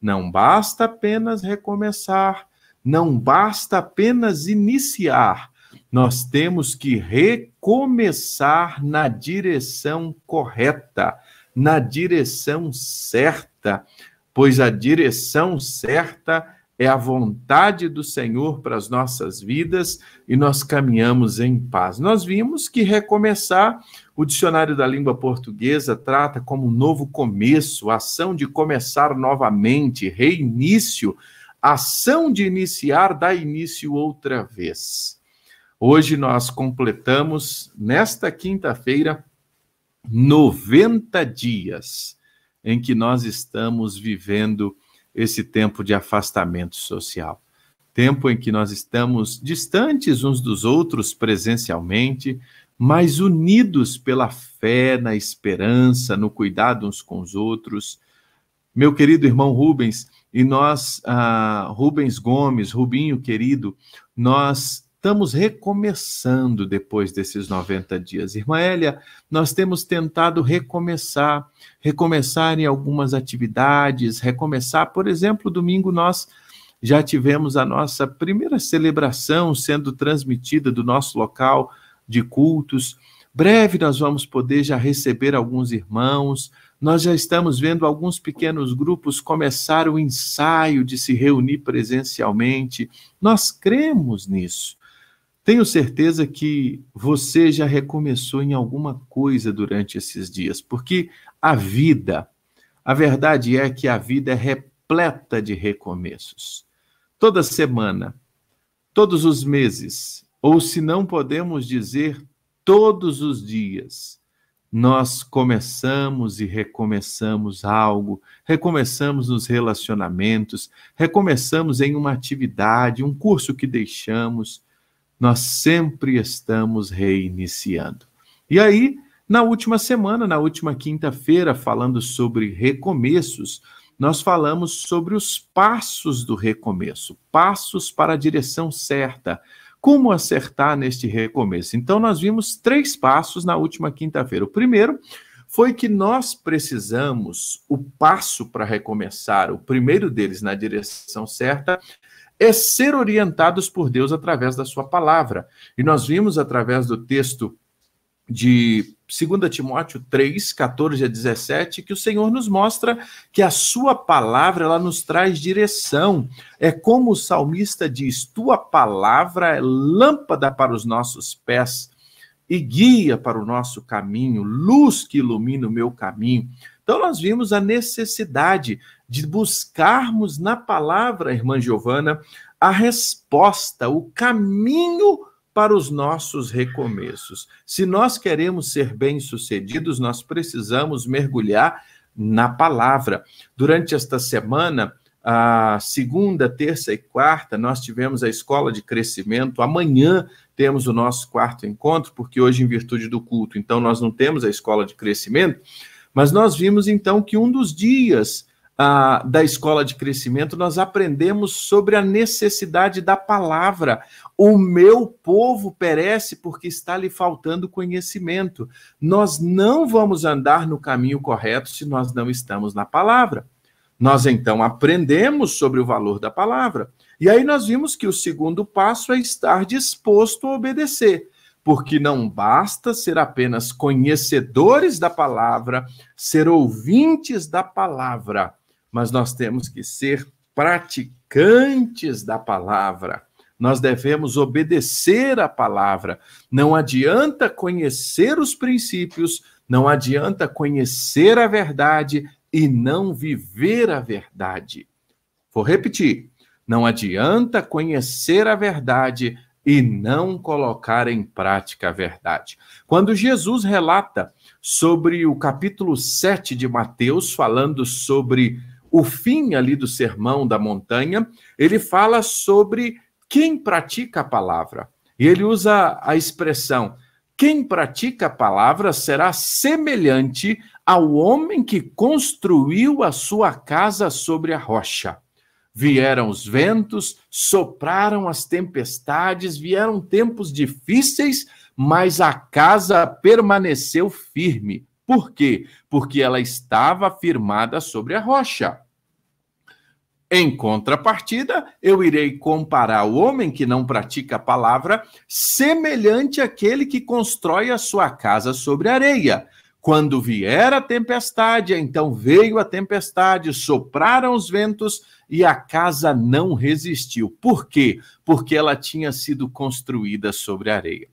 Não basta apenas recomeçar, não basta apenas iniciar. Nós temos que recomeçar na direção correta, na direção certa, pois a direção certa é a vontade do Senhor para as nossas vidas e nós caminhamos em paz. Nós vimos que recomeçar, o dicionário da língua portuguesa trata como um novo começo, ação de começar novamente, reinício, ação de iniciar, dá início outra vez. Hoje nós completamos, nesta quinta-feira, 90 dias em que nós estamos vivendo esse tempo de afastamento social. Tempo em que nós estamos distantes uns dos outros presencialmente, mas unidos pela fé, na esperança, no cuidado uns com os outros. Meu querido irmão Rubens, e nós, Rubens Gomes, Rubinho querido, nós estamos recomeçando depois desses 90 dias. Irmã Hélia, nós temos tentado recomeçar em algumas atividades, recomeçar, por exemplo, domingo nós já tivemos a nossa primeira celebração sendo transmitida do nosso local de cultos. Breve nós vamos poder já receber alguns irmãos, nós já estamos vendo alguns pequenos grupos começar o ensaio de se reunir presencialmente. Nós cremos nisso. Tenho certeza que você já recomeçou em alguma coisa durante esses dias, porque a verdade é que a vida é repleta de recomeços. Toda semana, todos os meses, ou se não podemos dizer todos os dias, nós começamos e recomeçamos algo, recomeçamos nos relacionamentos, recomeçamos em uma atividade, um curso que deixamos. Nós sempre estamos reiniciando. E aí, na última semana, na última quinta-feira, falando sobre recomeços, nós falamos sobre os passos do recomeço, passos para a direção certa. Como acertar neste recomeço? Então, nós vimos 3 passos na última quinta-feira. O primeiro foi que nós precisamos, o passo para recomeçar, o primeiro deles na direção certa, é ser orientados por Deus através da sua palavra. E nós vimos através do texto de 2 Timóteo 3, 14 a 17, que o Senhor nos mostra que a sua palavra, ela nos traz direção. É como o salmista diz, tua palavra é lâmpada para os nossos pés e guia para o nosso caminho, luz que ilumina o meu caminho. Então nós vimos a necessidade de buscarmos na palavra, irmã Giovana, a resposta, o caminho para os nossos recomeços. Se nós queremos ser bem-sucedidos, nós precisamos mergulhar na palavra. Durante esta semana, a segunda, terça e quarta, nós tivemos a escola de crescimento. Amanhã temos o nosso 4º encontro, porque hoje, em virtude do culto, então nós não temos a escola de crescimento, mas nós vimos então que um dos dias da escola de crescimento, nós aprendemos sobre a necessidade da palavra. O meu povo perece porque está lhe faltando conhecimento. Nós não vamos andar no caminho correto se nós não estamos na palavra. Nós, então, aprendemos sobre o valor da palavra. E aí nós vimos que o segundo passo é estar disposto a obedecer, porque não basta ser apenas conhecedores da palavra, ser ouvintes da palavra, mas nós temos que ser praticantes da palavra. Nós devemos obedecer à palavra. Não adianta conhecer os princípios, não adianta conhecer a verdade e não viver a verdade. Vou repetir. Não adianta conhecer a verdade e não colocar em prática a verdade. Quando Jesus relata sobre o capítulo 7 de Mateus, falando sobre o fim ali do Sermão da Montanha, ele fala sobre quem pratica a palavra. E ele usa a expressão, quem pratica a palavra será semelhante ao homem que construiu a sua casa sobre a rocha. Vieram os ventos, sopraram as tempestades, vieram tempos difíceis, mas a casa permaneceu firme. Por quê? Porque ela estava firmada sobre a rocha. Em contrapartida, eu irei comparar o homem que não pratica a palavra semelhante àquele que constrói a sua casa sobre areia. Quando vier a tempestade, então veio a tempestade, sopraram os ventos e a casa não resistiu. Por quê? Porque ela tinha sido construída sobre areia.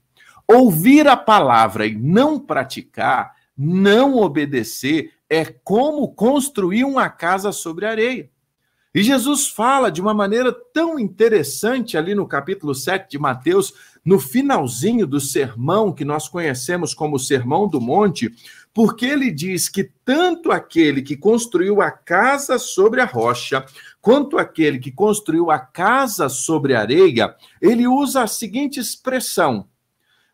Ouvir a palavra e não praticar, não obedecer, é como construir uma casa sobre areia. E Jesus fala de uma maneira tão interessante ali no capítulo 7 de Mateus, no finalzinho do sermão que nós conhecemos como o Sermão do Monte, porque ele diz que tanto aquele que construiu a casa sobre a rocha, quanto aquele que construiu a casa sobre a areia, ele usa a seguinte expressão: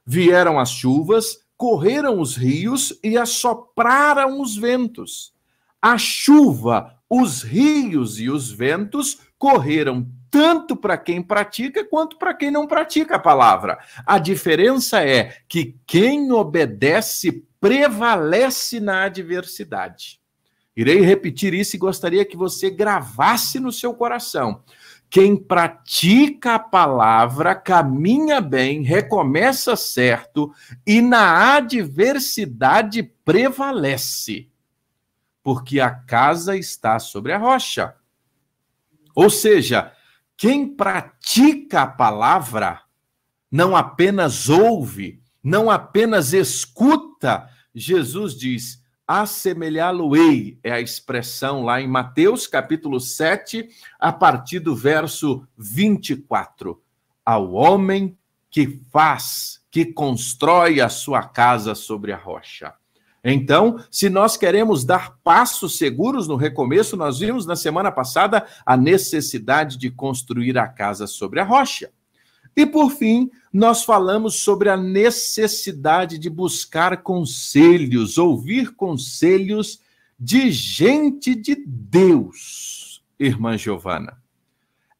vieram as chuvas, correram os rios e assopraram os ventos. A chuva, os rios e os ventos correram tanto para quem pratica quanto para quem não pratica a palavra. A diferença é que quem obedece prevalece na adversidade. Irei repetir isso e gostaria que você gravasse no seu coração. Quem pratica a palavra caminha bem, recomeça certo e na adversidade prevalece, porque a casa está sobre a rocha. Ou seja, quem pratica a palavra não apenas ouve, não apenas escuta. Jesus diz: assemelhá-lo-ei, é a expressão lá em Mateus, capítulo 7, a partir do verso 24. Ao homem que faz, que constrói a sua casa sobre a rocha. Então, se nós queremos dar passos seguros no recomeço, nós vimos na semana passada a necessidade de construir a casa sobre a rocha. E, por fim, nós falamos sobre a necessidade de buscar conselhos, ouvir conselhos de gente de Deus, irmã Giovana.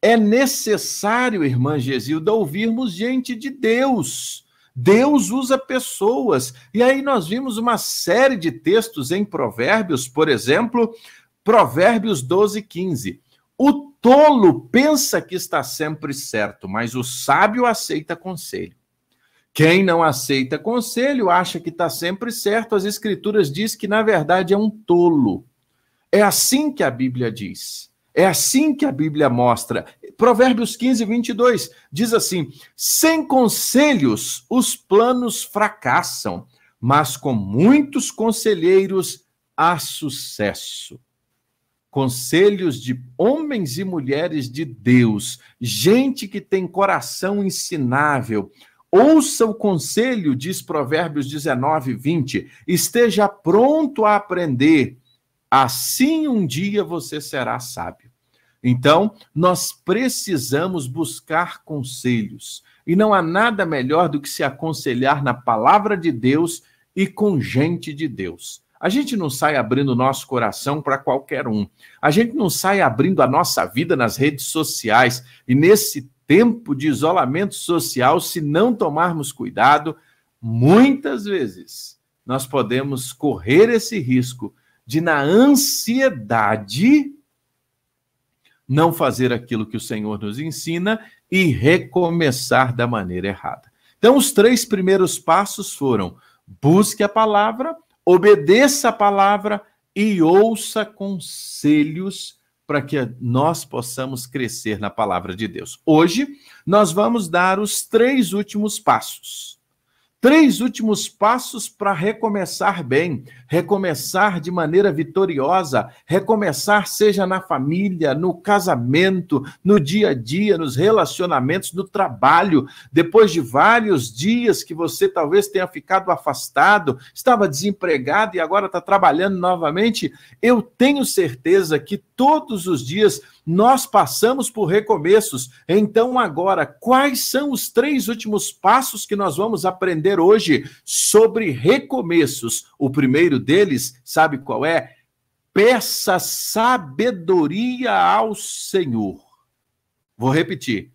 É necessário, irmã Gesilda, ouvirmos gente de Deus. Deus usa pessoas. E aí nós vimos uma série de textos em Provérbios, por exemplo, Provérbios 12, 15. O tolo pensa que está sempre certo, mas o sábio aceita conselho. Quem não aceita conselho acha que está sempre certo. As Escrituras dizem que, na verdade, é um tolo. É assim que a Bíblia diz. É assim que a Bíblia mostra. Provérbios 15, 22 diz assim: sem conselhos os planos fracassam, mas com muitos conselheiros há sucesso. Conselhos de homens e mulheres de Deus, gente que tem coração ensinável. Ouça o conselho, diz Provérbios 19, 20. Esteja pronto a aprender, assim um dia você será sábio. Então, nós precisamos buscar conselhos. E não há nada melhor do que se aconselhar na palavra de Deus e com gente de Deus. A gente não sai abrindo o nosso coração para qualquer um. A gente não sai abrindo a nossa vida nas redes sociais. E nesse tempo de isolamento social, se não tomarmos cuidado, muitas vezes nós podemos correr esse risco de, na ansiedade, não fazer aquilo que o Senhor nos ensina e recomeçar da maneira errada. Então, os 3 primeiros passos foram: busque a palavra, obedeça a palavra e ouça conselhos para que nós possamos crescer na palavra de Deus. Hoje, nós vamos dar os 3 últimos passos. 3 últimos passos para recomeçar bem, recomeçar de maneira vitoriosa, recomeçar seja na família, no casamento, no dia a dia, nos relacionamentos, no trabalho. Depois de vários dias que você talvez tenha ficado afastado, estava desempregado e agora está trabalhando novamente, eu tenho certeza que todos os dias nós passamos por recomeços. Então, agora, quais são os 3 últimos passos que nós vamos aprender hoje sobre recomeços? O primeiro deles, sabe qual é? Peça sabedoria ao Senhor. Vou repetir.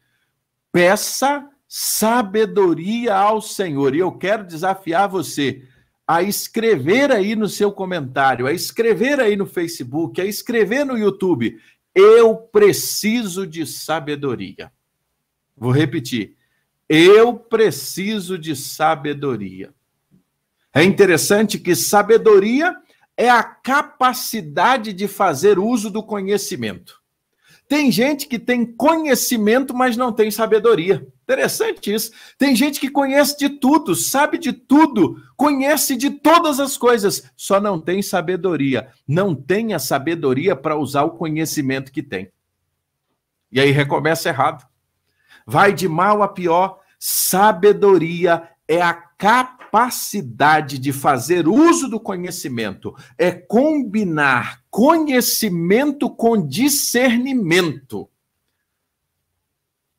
Peça sabedoria ao Senhor. E eu quero desafiar você a escrever aí no seu comentário, a escrever aí no Facebook, a escrever no YouTube: eu preciso de sabedoria. Vou repetir. Eu preciso de sabedoria. É interessante que sabedoria é a capacidade de fazer uso do conhecimento. Tem gente que tem conhecimento, mas não tem sabedoria. Interessante isso. Tem gente que conhece de tudo, sabe de tudo, conhece de todas as coisas, só não tem sabedoria. Não tem a sabedoria para usar o conhecimento que tem. E aí recomeça errado. Vai de mal a pior. Sabedoria é a capacidade de fazer uso do conhecimento, é combinar conhecimento com discernimento.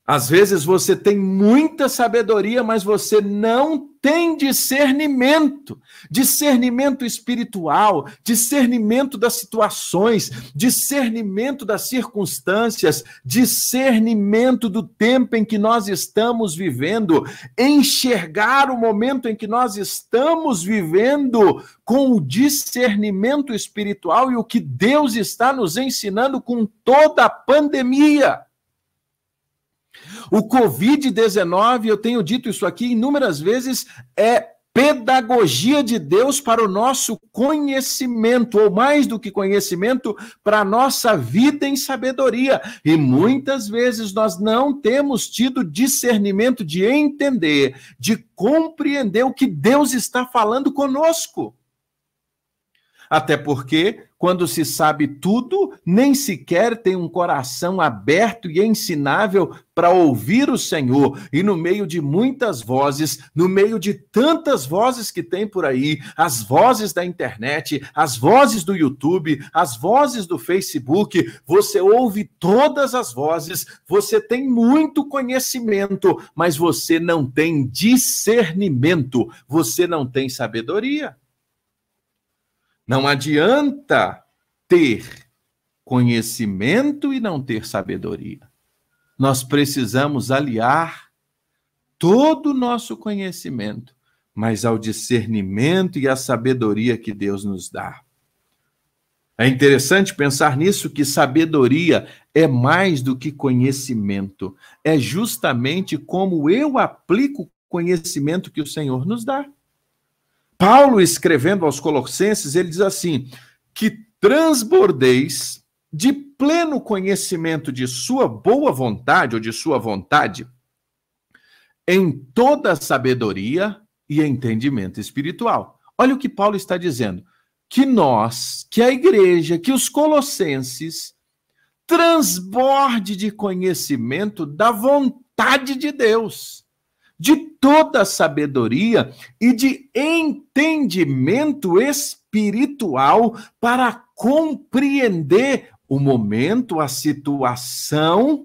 Às vezes você tem muita sabedoria, mas você não tem discernimento. Discernimento espiritual, discernimento das situações, discernimento das circunstâncias, discernimento do tempo em que nós estamos vivendo, enxergar o momento em que nós estamos vivendo com o discernimento espiritual e o que Deus está nos ensinando com toda a pandemia. O Covid-19, eu tenho dito isso aqui inúmeras vezes, é pedagogia de Deus para o nosso conhecimento, ou mais do que conhecimento, para a nossa vida em sabedoria. E muitas vezes nós não temos tido discernimento de entender, de compreender o que Deus está falando conosco. Até porque, quando se sabe tudo, nem sequer tem um coração aberto e ensinável para ouvir o Senhor. E no meio de muitas vozes, no meio de tantas vozes que tem por aí, as vozes da internet, as vozes do YouTube, as vozes do Facebook, você ouve todas as vozes, você tem muito conhecimento, mas você não tem discernimento, você não tem sabedoria. Não adianta ter conhecimento e não ter sabedoria. Nós precisamos aliar todo o nosso conhecimento, mas ao discernimento e à sabedoria que Deus nos dá. É interessante pensar nisso, que sabedoria é mais do que conhecimento. É justamente como eu aplico o conhecimento que o Senhor nos dá. Paulo, escrevendo aos Colossenses, ele diz assim, que transbordeis de pleno conhecimento de sua boa vontade, ou de sua vontade, em toda sabedoria e entendimento espiritual. Olha o que Paulo está dizendo, que nós, que a igreja, que os colossenses, transborde de conhecimento da vontade de Deus, de toda sabedoria e de entendimento espiritual para compreender o momento, a situação,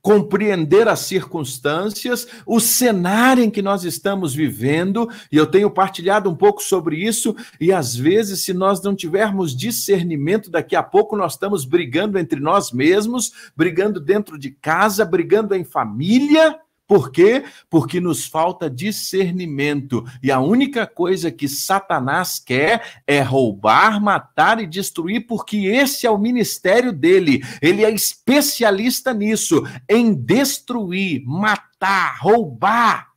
compreender as circunstâncias, o cenário em que nós estamos vivendo, e eu tenho partilhado um pouco sobre isso, e às vezes, se nós não tivermos discernimento, daqui a pouco nós estamos brigando entre nós mesmos, brigando dentro de casa, brigando em família. Por quê? Porque nos falta discernimento. E a única coisa que Satanás quer é roubar, matar e destruir, porque esse é o ministério dele. Ele é especialista nisso, em destruir, matar, roubar.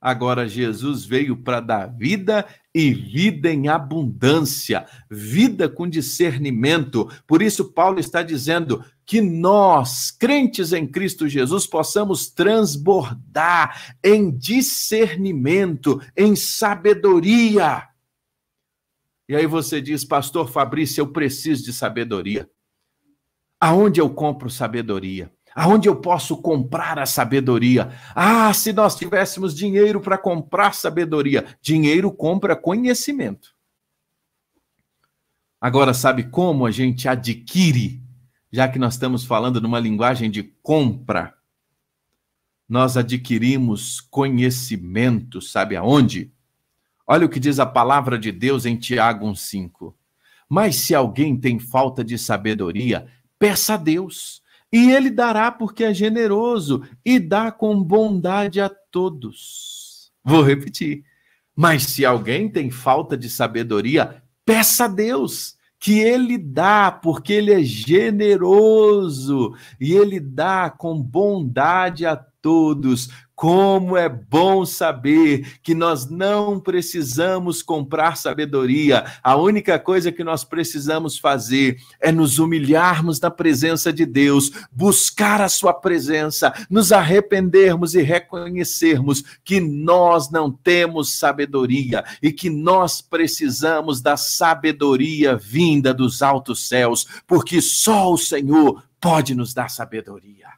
Agora Jesus veio para dar vida e vida em abundância, vida com discernimento. Por isso Paulo está dizendo que nós, crentes em Cristo Jesus, possamos transbordar em discernimento, em sabedoria. E aí você diz, pastor Fabrício, eu preciso de sabedoria. Aonde eu compro sabedoria? Aonde eu posso comprar a sabedoria? Ah, se nós tivéssemos dinheiro para comprar sabedoria. Dinheiro compra conhecimento. Agora, sabe como a gente adquire? Já que nós estamos falando numa linguagem de compra, nós adquirimos conhecimento, sabe aonde? Olha o que diz a palavra de Deus em Tiago 1,5. Mas se alguém tem falta de sabedoria, peça a Deus, e ele dará porque é generoso e dá com bondade a todos. Vou repetir. Mas se alguém tem falta de sabedoria, peça a Deus, que ele dá, porque ele é generoso e ele dá com bondade a todos. Como é bom saber que nós não precisamos comprar sabedoria. A única coisa que nós precisamos fazer é nos humilharmos na presença de Deus, buscar a sua presença, nos arrependermos e reconhecermos que nós não temos sabedoria e que nós precisamos da sabedoria vinda dos altos céus, porque só o Senhor pode nos dar sabedoria.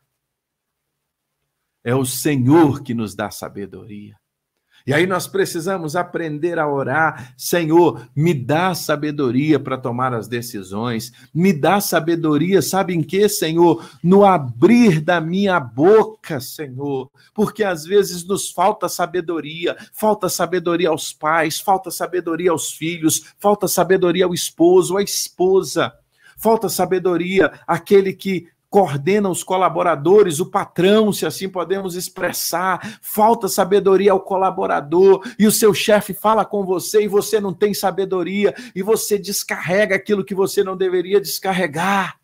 É o Senhor que nos dá sabedoria. E aí nós precisamos aprender a orar. Senhor, me dá sabedoria para tomar as decisões. Me dá sabedoria, sabe em quê, Senhor? No abrir da minha boca, Senhor. Porque às vezes nos falta sabedoria aos pais, falta sabedoria aos filhos, falta sabedoria ao esposo, à esposa. Falta sabedoria àquele que coordena os colaboradores, o patrão, se assim podemos expressar. Falta sabedoria ao colaborador e o seu chefe fala com você e você não tem sabedoria e você descarrega aquilo que você não deveria descarregar.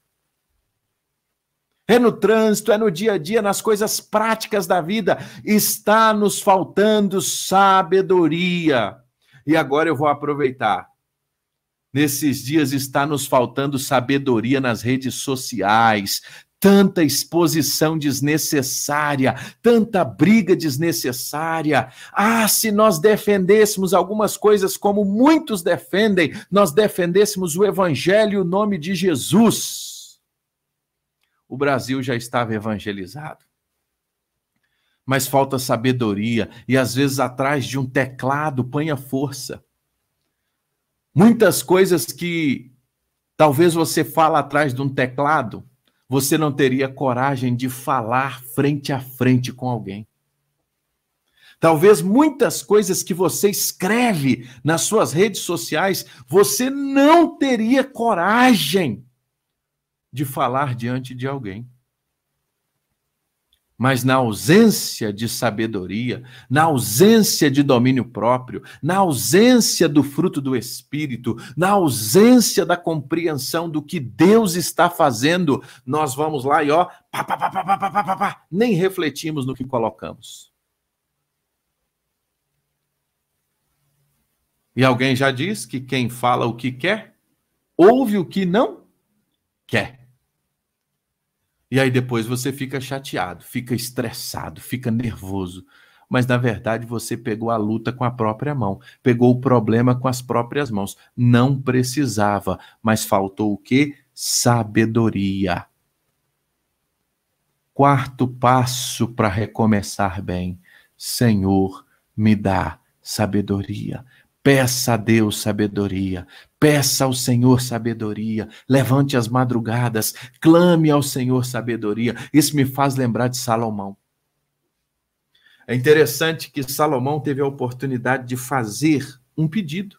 É no trânsito, é no dia a dia, nas coisas práticas da vida. Está nos faltando sabedoria. E agora eu vou aproveitar. Nesses dias está nos faltando sabedoria nas redes sociais, tanta exposição desnecessária, tanta briga desnecessária. Se nós defendêssemos algumas coisas como muitos defendem, nós defendêssemos o Evangelho e o nome de Jesus, o Brasil já estava evangelizado. Mas falta sabedoria e às vezes atrás de um teclado põe a força. Muitas coisas que talvez você fala atrás de um teclado, você não teria coragem de falar frente a frente com alguém. Talvez muitas coisas que você escreve nas suas redes sociais, você não teria coragem de falar diante de alguém. Mas na ausência de sabedoria, na ausência de domínio próprio, na ausência do fruto do Espírito, na ausência da compreensão do que Deus está fazendo, nós vamos lá e nem refletimos no que colocamos. E alguém já diz que quem fala o que quer, ouve o que não quer. E aí depois você fica chateado, fica estressado, fica nervoso. Mas na verdade você pegou a luta com a própria mão, pegou o problema com as próprias mãos. Não precisava, mas faltou o quê? Sabedoria. Quarto passo para recomeçar bem. Senhor, me dá sabedoria. Peça a Deus sabedoria, peça ao Senhor sabedoria, levante as madrugadas, clame ao Senhor sabedoria. Isso me faz lembrar de Salomão. É interessante que Salomão teve a oportunidade de fazer um pedido.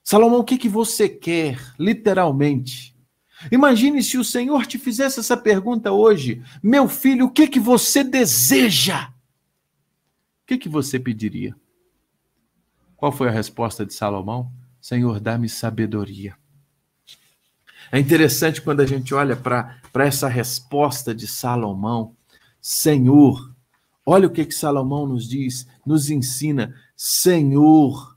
Salomão, o que você quer, literalmente? Imagine se o Senhor te fizesse essa pergunta hoje. Meu filho, o que você deseja? O que você pediria? Qual foi a resposta de Salomão? Senhor, dá-me sabedoria. É interessante quando a gente olha para essa resposta de Salomão. Senhor, olha o que Salomão nos diz, nos ensina. Senhor,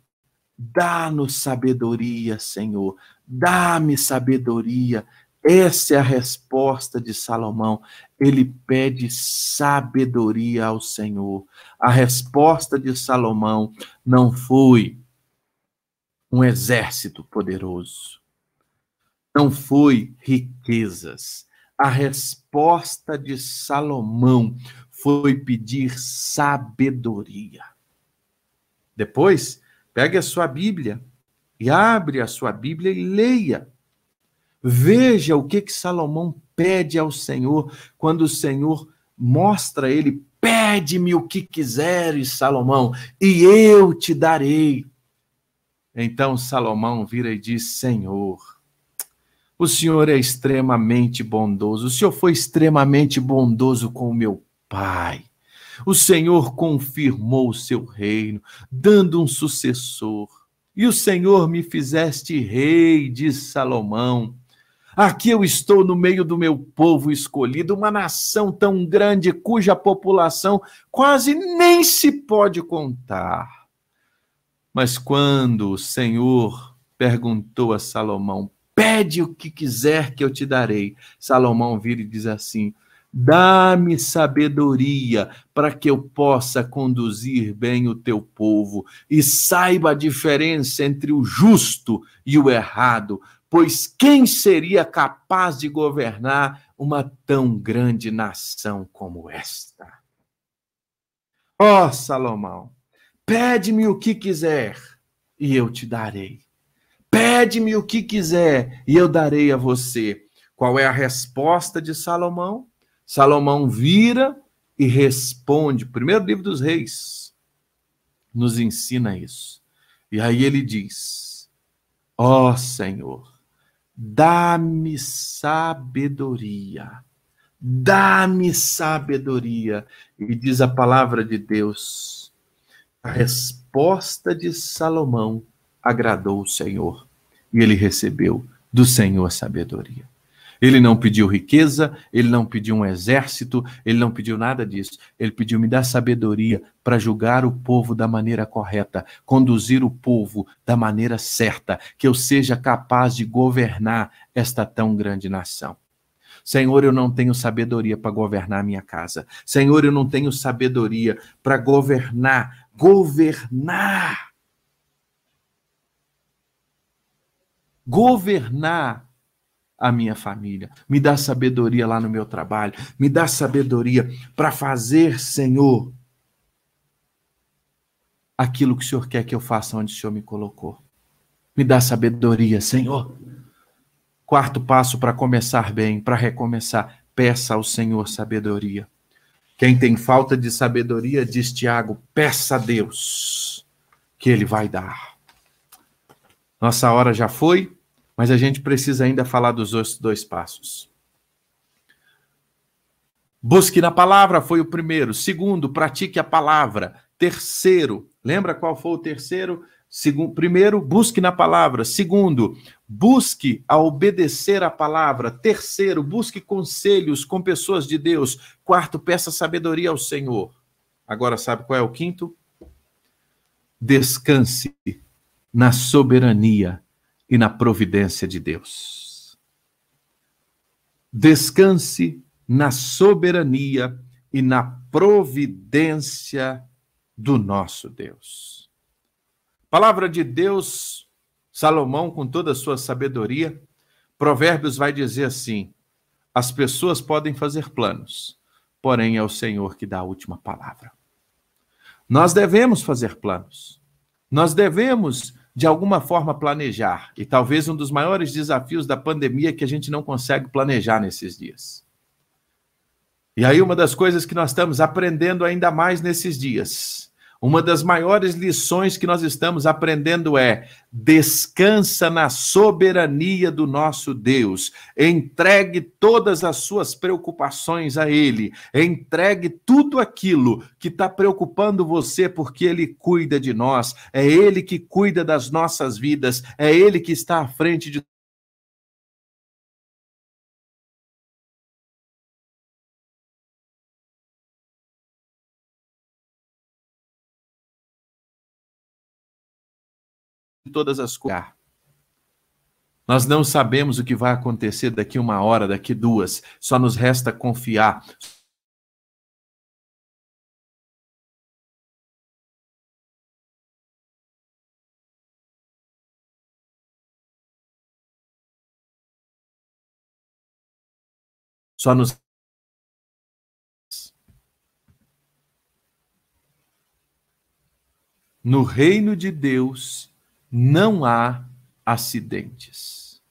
dá-nos sabedoria, Senhor. Dá-me sabedoria. Essa é a resposta de Salomão. Ele pede sabedoria ao Senhor. A resposta de Salomão não foi um exército poderoso. Não foi riquezas. A resposta de Salomão foi pedir sabedoria. Depois, pegue a sua Bíblia e abre a sua Bíblia e leia. Veja o que Salomão pede ao Senhor, quando o Senhor mostra a ele, pede-me o que quiseres, Salomão, e eu te darei. Então Salomão vira e diz, Senhor, o Senhor é extremamente bondoso, o Senhor foi extremamente bondoso com o meu pai. O Senhor confirmou o seu reino, dando um sucessor. e o Senhor me fizeste rei, diz Salomão. Aqui eu estou no meio do meu povo escolhido, uma nação tão grande cuja população quase nem se pode contar. Mas quando o Senhor perguntou a Salomão, pede o que quiser que eu te darei, Salomão vira e diz assim, dá-me sabedoria para que eu possa conduzir bem o teu povo e saiba a diferença entre o justo e o errado, pois quem seria capaz de governar uma tão grande nação como esta? Ó Salomão, pede-me o que quiser e eu te darei. Pede-me o que quiser e eu darei a você. Qual é a resposta de Salomão? Salomão vira e responde. Primeiro livro dos Reis nos ensina isso. E aí ele diz, ó Senhor, dá-me sabedoria. Dá-me sabedoria. E diz a palavra de Deus, a resposta de Salomão agradou o Senhor. E ele recebeu do Senhor sabedoria. Ele não pediu riqueza, ele não pediu um exército, ele não pediu nada disso. Ele pediu, me dá sabedoria para julgar o povo da maneira correta, conduzir o povo da maneira certa, que eu seja capaz de governar esta tão grande nação. Senhor, eu não tenho sabedoria para governar a minha casa. Senhor, eu não tenho sabedoria para governar a minha família. Me dá sabedoria lá no meu trabalho. Me dá sabedoria para fazer, Senhor, aquilo que o Senhor quer que eu faça onde o Senhor me colocou. Me dá sabedoria, Senhor. Quarto passo para começar bem, para recomeçar, peça ao Senhor sabedoria. Quem tem falta de sabedoria, diz Tiago, peça a Deus, que Ele vai dar. Nossa hora já foi, mas a gente precisa ainda falar dos outros dois passos. Busque na palavra, foi o primeiro. Segundo, pratique a palavra. Terceiro, lembra qual foi o terceiro? Primeiro, busque na palavra. Segundo, busque a obedecer a palavra. Terceiro, busque conselhos com pessoas de Deus. Quarto, peça sabedoria ao Senhor. Agora sabe qual é o quinto? Descanse na soberania e na providência de Deus. Descanse na soberania e na providência do nosso Deus. Palavra de Deus, Salomão, com toda a sua sabedoria, Provérbios vai dizer assim, as pessoas podem fazer planos, porém é o Senhor que dá a última palavra. Nós devemos fazer planos, nós devemos, de alguma forma, planejar, e talvez um dos maiores desafios da pandemia é que a gente não consegue planejar nesses dias. E aí uma das coisas que nós estamos aprendendo ainda mais nesses dias, uma das maiores lições que nós estamos aprendendo é descansa na soberania do nosso Deus, entregue todas as suas preocupações a Ele, entregue tudo aquilo que está preocupando você porque Ele cuida de nós, é Ele que cuida das nossas vidas, é Ele que está à frente de todas as coisas. Nós não sabemos o que vai acontecer daqui uma hora, daqui duas. Só nos resta confiar. Só nos... No reino de Deus não há acidentes.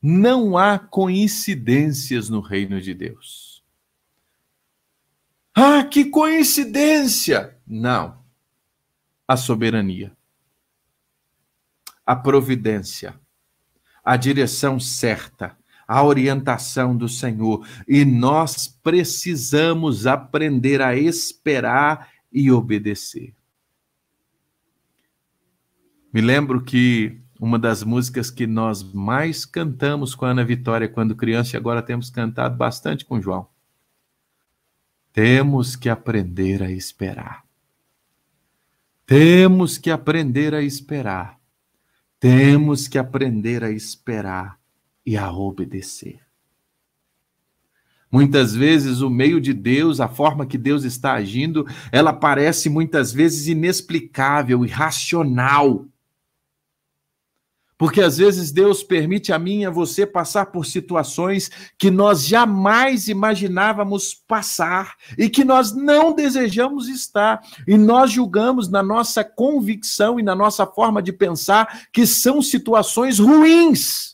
Não há coincidências no reino de Deus. Ah, que coincidência! Não. A soberania, a providência, a direção certa, a orientação do Senhor. E nós precisamos aprender a esperar e obedecer. Me lembro que uma das músicas que nós mais cantamos com a Ana Vitória quando criança, e agora temos cantado bastante com o João. Temos que aprender a esperar. Temos que aprender a esperar. Temos que aprender a esperar e a obedecer. Muitas vezes o meio de Deus, a forma que Deus está agindo, ela parece muitas vezes inexplicável, irracional. Porque às vezes Deus permite a mim e a você passar por situações que nós jamais imaginávamos passar e que nós não desejamos estar. E nós julgamos na nossa convicção e na nossa forma de pensar que são situações ruins.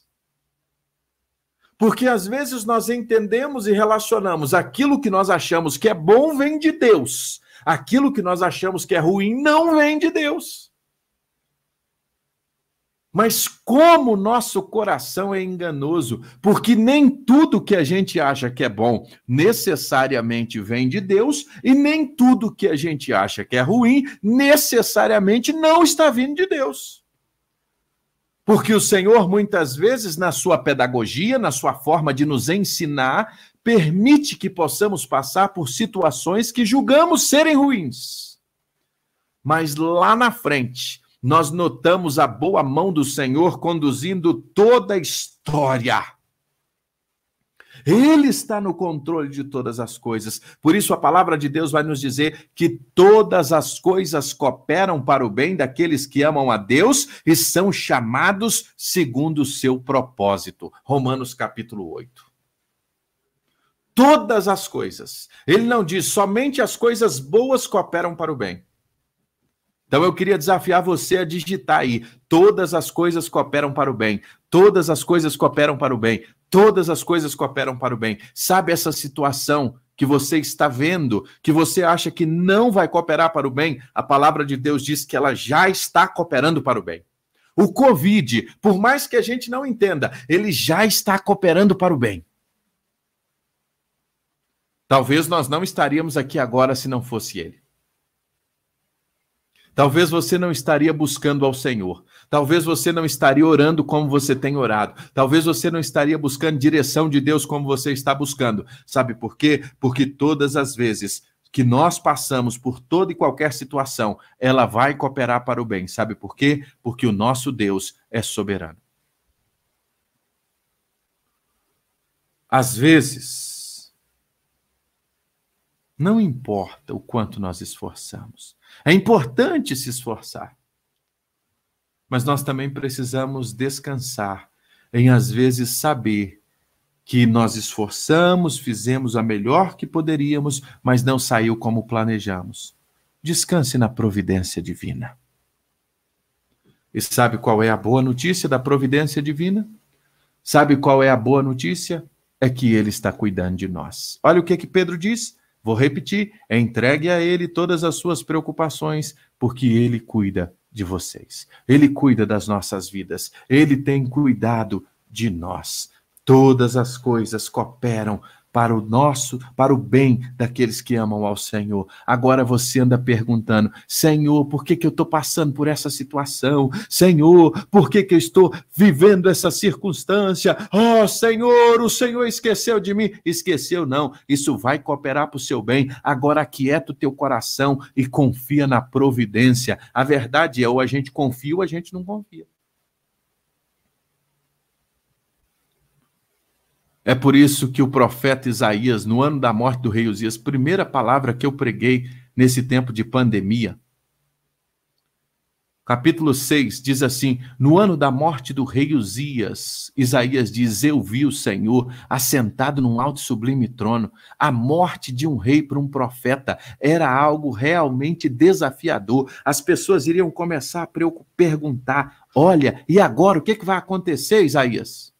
Porque às vezes nós entendemos e relacionamos aquilo que nós achamos que é bom vem de Deus. Aquilo que nós achamos que é ruim não vem de Deus. Mas como nosso coração é enganoso, porque nem tudo que a gente acha que é bom necessariamente vem de Deus, e nem tudo que a gente acha que é ruim necessariamente não está vindo de Deus. Porque o Senhor, muitas vezes, na sua pedagogia, na sua forma de nos ensinar, permite que possamos passar por situações que julgamos serem ruins. Mas lá na frente, nós notamos a boa mão do Senhor conduzindo toda a história. Ele está no controle de todas as coisas. Por isso a palavra de Deus vai nos dizer que todas as coisas cooperam para o bem daqueles que amam a Deus e são chamados segundo o seu propósito. Romanos capítulo 8. Todas as coisas. Ele não diz somente as coisas boas cooperam para o bem. Então eu queria desafiar você a digitar aí, todas as coisas cooperam para o bem, todas as coisas cooperam para o bem, todas as coisas cooperam para o bem. Sabe essa situação que você está vendo, que você acha que não vai cooperar para o bem? A palavra de Deus diz que ela já está cooperando para o bem. O Covid, por mais que a gente não entenda, ele já está cooperando para o bem. Talvez nós não estaríamos aqui agora se não fosse ele. Talvez você não estaria buscando ao Senhor. Talvez você não estaria orando como você tem orado. Talvez você não estaria buscando direção de Deus como você está buscando. Sabe por quê? Porque todas as vezes que nós passamos por toda e qualquer situação, ela vai cooperar para o bem. Sabe por quê? Porque o nosso Deus é soberano. Às vezes, não importa o quanto nós esforçamos. É importante se esforçar. Mas nós também precisamos descansar em, às vezes, saber que nós esforçamos, fizemos a melhor que poderíamos, mas não saiu como planejamos. Descanse na providência divina. E sabe qual é a boa notícia da providência divina? Sabe qual é a boa notícia? É que ele está cuidando de nós. Olha o que Pedro diz. Vou repetir, entregue a ele todas as suas preocupações, porque ele cuida de vocês. Ele cuida das nossas vidas. Ele tem cuidado de nós. Todas as coisas cooperam para o bem daqueles que amam ao Senhor. Agora você anda perguntando, Senhor, por que eu estou passando por essa situação? Senhor, por que eu estou vivendo essa circunstância? Oh, Senhor, o Senhor esqueceu de mim. Esqueceu não, isso vai cooperar para o seu bem. Agora aquieta o teu coração e confia na providência. A verdade é, ou a gente confia ou a gente não confia. É por isso que o profeta Isaías, no ano da morte do rei Uzias, primeira palavra que eu preguei nesse tempo de pandemia, capítulo 6, diz assim, no ano da morte do rei Uzias, Isaías diz, eu vi o Senhor assentado num alto e sublime trono. A morte de um rei para um profeta era algo realmente desafiador. As pessoas iriam começar a perguntar, olha, e agora o que vai acontecer, Isaías?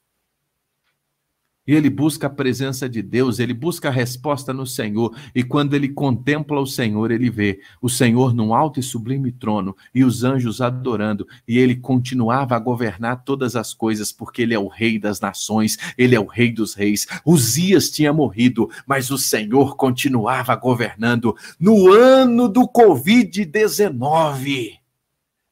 E ele busca a presença de Deus, ele busca a resposta no Senhor. E quando ele contempla o Senhor, ele vê o Senhor num alto e sublime trono e os anjos adorando. E ele continuava a governar todas as coisas, porque ele é o rei das nações, ele é o rei dos reis. Uzias tinha morrido, mas o Senhor continuava governando. No ano do Covid-19,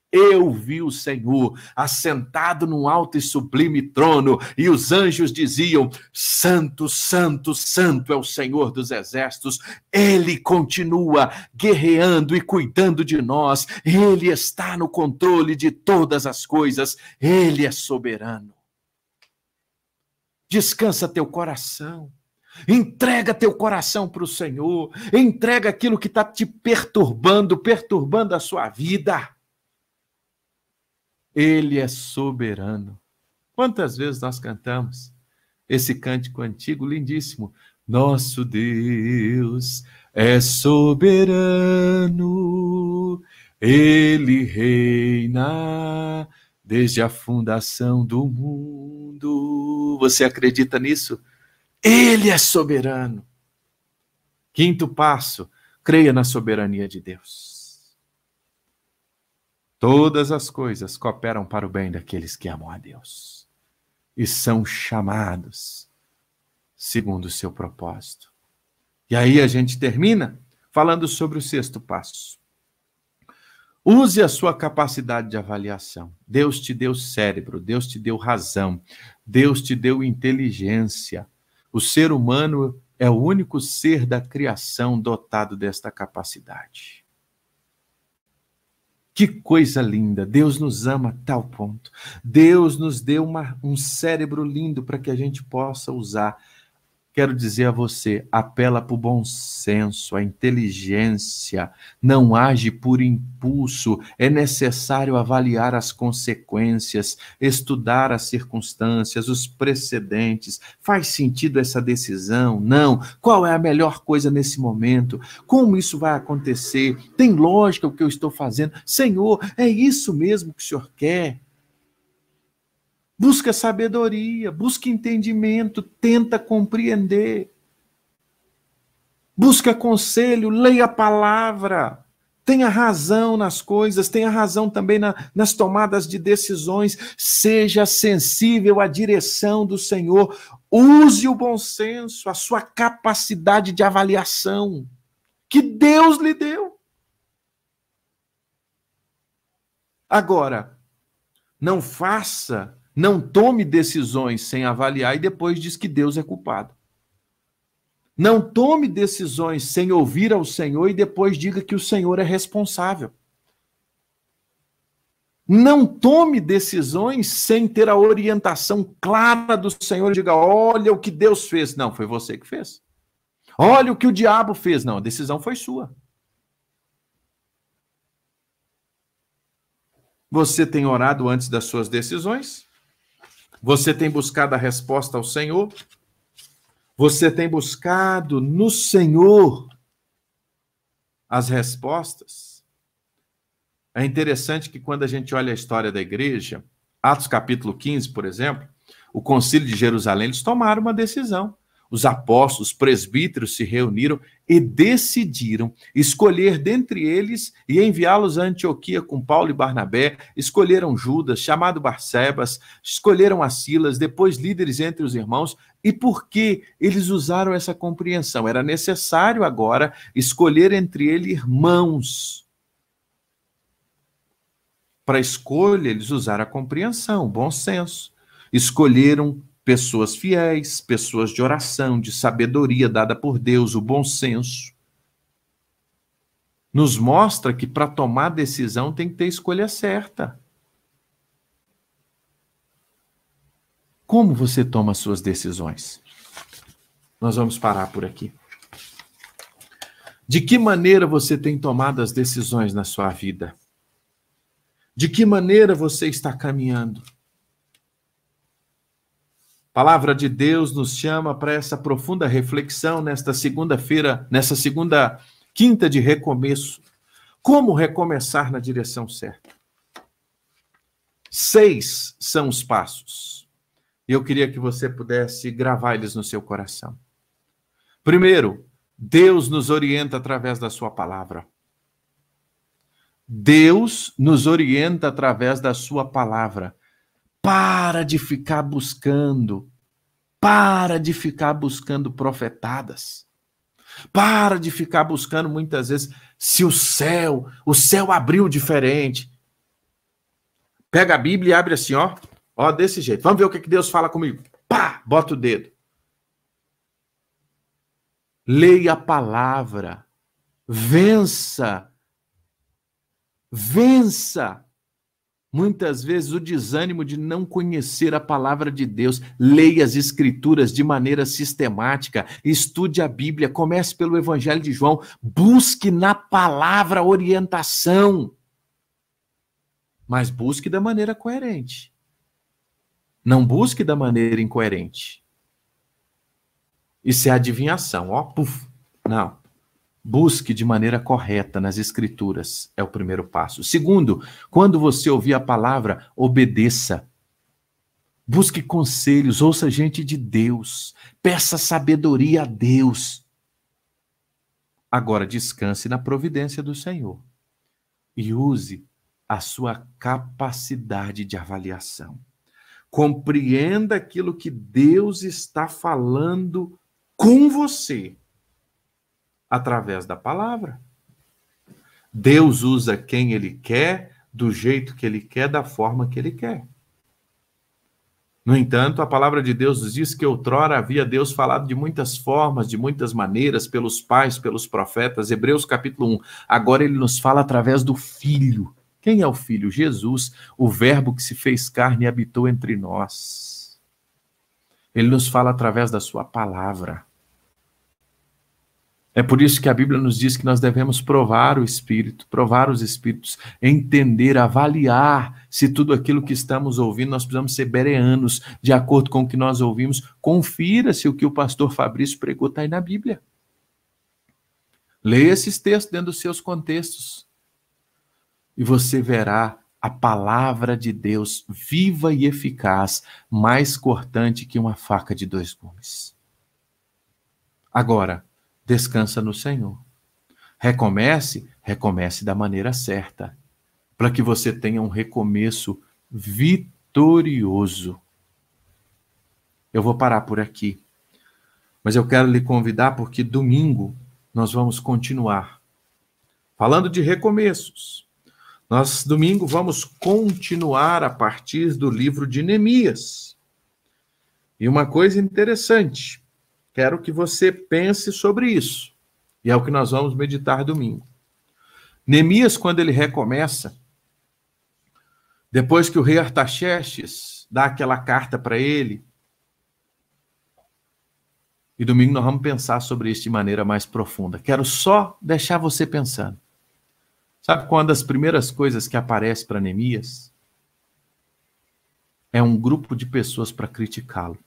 Eu vi o Senhor assentado num alto e sublime trono, e os anjos diziam: Santo, Santo, Santo é o Senhor dos exércitos. Ele continua guerreando e cuidando de nós. Ele está no controle de todas as coisas. Ele é soberano. Descansa teu coração. Entrega teu coração para o Senhor. Entrega aquilo que está te perturbando a sua vida. Ele é soberano. Quantas vezes nós cantamos esse cântico antigo, lindíssimo? Nosso Deus é soberano, Ele reina desde a fundação do mundo. Você acredita nisso? Ele é soberano. Quinto passo, creia na soberania de Deus. Todas as coisas cooperam para o bem daqueles que amam a Deus e são chamados segundo o seu propósito. E aí a gente termina falando sobre o sexto passo. Use a sua capacidade de avaliação. Deus te deu cérebro, Deus te deu razão, Deus te deu inteligência. O ser humano é o único ser da criação dotado desta capacidade. Que coisa linda, Deus nos ama a tal ponto. Deus nos deu um cérebro lindo para que a gente possa usar. Quero dizer a você, apela para o bom senso, a inteligência, não age por impulso, é necessário avaliar as consequências, estudar as circunstâncias, os precedentes. Faz sentido essa decisão? Não. Qual é a melhor coisa nesse momento? Como isso vai acontecer? Tem lógica o que eu estou fazendo? Senhor, é isso mesmo que o Senhor quer? Busca sabedoria, busca entendimento, tenta compreender. Busca conselho, leia a palavra. Tenha razão nas coisas, tenha razão também nas tomadas de decisões. Seja sensível à direção do Senhor. Use o bom senso, a sua capacidade de avaliação que Deus lhe deu. Agora, não tome decisões sem avaliar e depois diz que Deus é culpado. Não tome decisões sem ouvir ao Senhor e depois diga que o Senhor é responsável. Não tome decisões sem ter a orientação clara do Senhor e diga: olha o que Deus fez. Não, foi você que fez. Olha o que o diabo fez. Não, a decisão foi sua. Você tem orado antes das suas decisões? Você tem buscado a resposta ao Senhor? Você tem buscado no Senhor as respostas? É interessante que quando a gente olha a história da igreja, Atos capítulo 15, por exemplo, o concílio de Jerusalém, eles tomaram uma decisão. Os apóstolos, os presbíteros se reuniram e decidiram escolher dentre eles e enviá-los a Antioquia com Paulo e Barnabé. Escolheram Judas, chamado Barsabas, escolheram a Silas, depois líderes entre os irmãos. E por que eles usaram essa compreensão? Era necessário agora escolher entre eles irmãos. Para a escolha, eles usaram a compreensão, o bom senso. Escolheram pessoas fiéis, pessoas de oração, de sabedoria dada por Deus, o bom senso. Nos mostra que para tomar decisão tem que ter escolha certa. Como você toma suas decisões? Nós vamos parar por aqui. De que maneira você tem tomado as decisões na sua vida? De que maneira você está caminhando? A palavra de Deus nos chama para essa profunda reflexão nesta segunda-feira, nessa segunda quinta de recomeço. Como recomeçar na direção certa? 6 são os passos. E eu queria que você pudesse gravar eles no seu coração. Primeiro, Deus nos orienta através da sua palavra. Deus nos orienta através da sua palavra. Para de ficar buscando profetadas. Para de ficar buscando muitas vezes se o céu abriu diferente. Pega a Bíblia e abre assim, ó. Ó, desse jeito. Vamos ver o que Deus fala comigo. Pá! Bota o dedo. Leia a palavra. Vença. Vença. Muitas vezes o desânimo de não conhecer a palavra de Deus. Leia as escrituras de maneira sistemática. Estude a Bíblia. Comece pelo Evangelho de João. Busque na palavra orientação. Mas busque da maneira coerente. Não busque da maneira incoerente. Isso é adivinhação, ó. Puf. Não. Busque de maneira correta nas escrituras. É o primeiro passo. Segundo, quando você ouvir a palavra, obedeça. Busque conselhos, ouça gente de Deus. Peça sabedoria a Deus. Agora descanse na providência do Senhor. E use a sua capacidade de avaliação. Compreenda aquilo que Deus está falando com você através da palavra. Deus usa quem Ele quer, do jeito que Ele quer, da forma que Ele quer. No entanto, a palavra de Deus nos diz que outrora havia Deus falado de muitas formas, de muitas maneiras, pelos pais, pelos profetas. Hebreus capítulo 1. Agora Ele nos fala através do Filho. Quem é o Filho? Jesus, o Verbo que se fez carne e habitou entre nós. Ele nos fala através da sua palavra. É por isso que a Bíblia nos diz que nós devemos provar o Espírito, provar os Espíritos, entender, avaliar se tudo aquilo que estamos ouvindo, nós precisamos ser bereanos, de acordo com o que nós ouvimos. Confira se o que o pastor Fabrício pregou está aí na Bíblia. Leia esses textos dentro dos seus contextos. E você verá a palavra de Deus viva e eficaz, mais cortante que uma faca de 2 gumes. Agora, descansa no Senhor. Recomece da maneira certa, para que você tenha um recomeço vitorioso. Eu vou parar por aqui, mas eu quero lhe convidar porque domingo nós vamos continuar falando de recomeços. Nós, domingo, vamos continuar a partir do livro de Neemias. E uma coisa interessante, quero que você pense sobre isso. E é o que nós vamos meditar domingo. Neemias, quando ele recomeça, depois que o rei Artaxerxes dá aquela carta para ele, e domingo nós vamos pensar sobre isso de maneira mais profunda. Quero só deixar você pensando. Sabe quando as primeiras coisas que aparecem para Neemias é um grupo de pessoas para criticá-lo.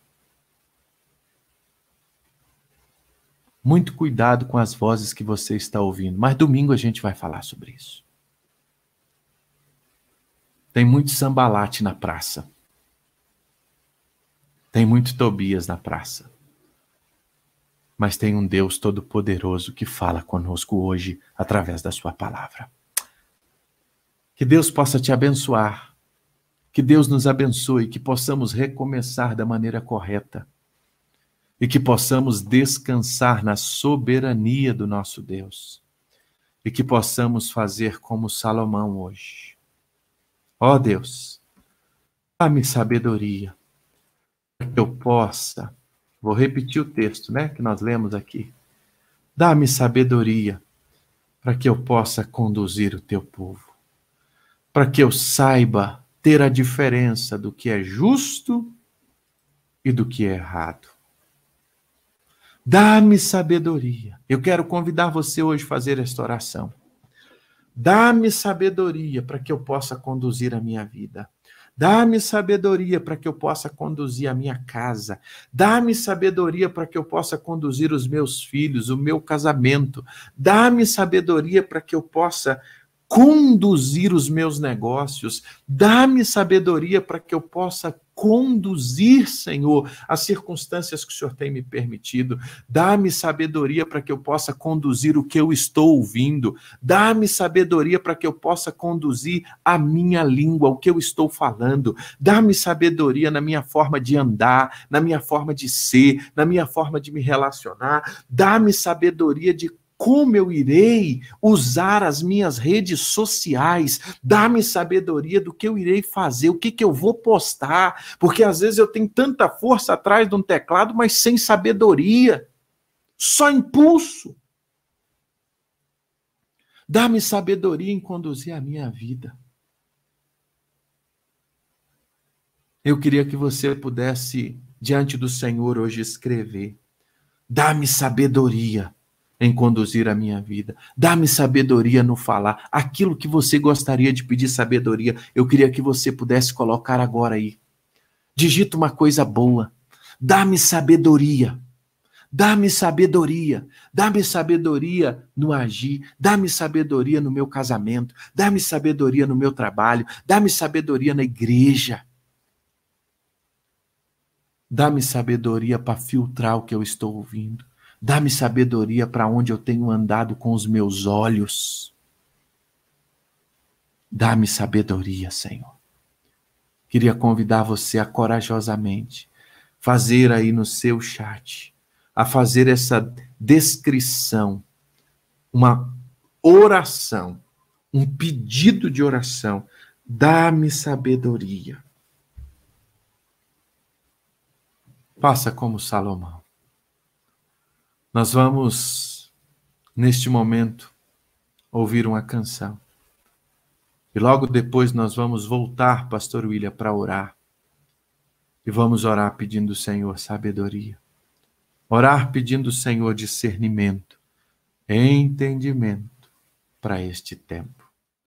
Muito cuidado com as vozes que você está ouvindo, mas domingo a gente vai falar sobre isso. Tem muito sambalate na praça. Tem muito Tobias na praça. Mas tem um Deus todo-poderoso que fala conosco hoje através da sua palavra. Que Deus possa te abençoar, que Deus nos abençoe, que possamos recomeçar da maneira correta e que possamos descansar na soberania do nosso Deus e que possamos fazer como Salomão hoje. Ó Deus, dá-me sabedoria para que eu possa, vou repetir o texto, que nós lemos aqui, dá-me sabedoria para que eu possa conduzir o teu povo. Para que eu saiba ter a diferença do que é justo e do que é errado. Dá-me sabedoria. Eu quero convidar você hoje a fazer esta oração. Dá-me sabedoria para que eu possa conduzir a minha vida. Dá-me sabedoria para que eu possa conduzir a minha casa. Dá-me sabedoria para que eu possa conduzir os meus filhos, o meu casamento. Dá-me sabedoria para que eu possa conduzir os meus negócios. Dá-me sabedoria para que eu possa conduzir, Senhor, as circunstâncias que o Senhor tem me permitido. Dá-me sabedoria para que eu possa conduzir o que eu estou ouvindo. Dá-me sabedoria para que eu possa conduzir a minha língua, o que eu estou falando. Dá-me sabedoria na minha forma de andar, na minha forma de ser, na minha forma de me relacionar. Dá-me sabedoria de como eu irei usar as minhas redes sociais. Dá-me sabedoria do que eu irei fazer, o que eu vou postar, porque às vezes eu tenho tanta força atrás de um teclado, mas sem sabedoria, só impulso. Dá-me sabedoria em conduzir a minha vida. Eu queria que você pudesse, diante do Senhor, hoje escrever: dá-me sabedoria em conduzir a minha vida. Dá-me sabedoria no falar. Aquilo que você gostaria de pedir sabedoria, eu queria que você pudesse colocar agora aí. Digita uma coisa boa. Dá-me sabedoria. Dá-me sabedoria. Dá-me sabedoria no agir. Dá-me sabedoria no meu casamento. Dá-me sabedoria no meu trabalho. Dá-me sabedoria na igreja. Dá-me sabedoria para filtrar o que eu estou ouvindo. Dá-me sabedoria para onde eu tenho andado com os meus olhos. Dá-me sabedoria, Senhor. Queria convidar você a corajosamente fazer aí no seu chat, a fazer essa descrição, uma oração, um pedido de oração. Dá-me sabedoria. Faça como Salomão. Nós vamos, neste momento, ouvir uma canção. E logo depois nós vamos voltar, Pastor William, para orar. E vamos orar pedindo ao Senhor sabedoria. Orar pedindo ao Senhor discernimento, entendimento para este tempo.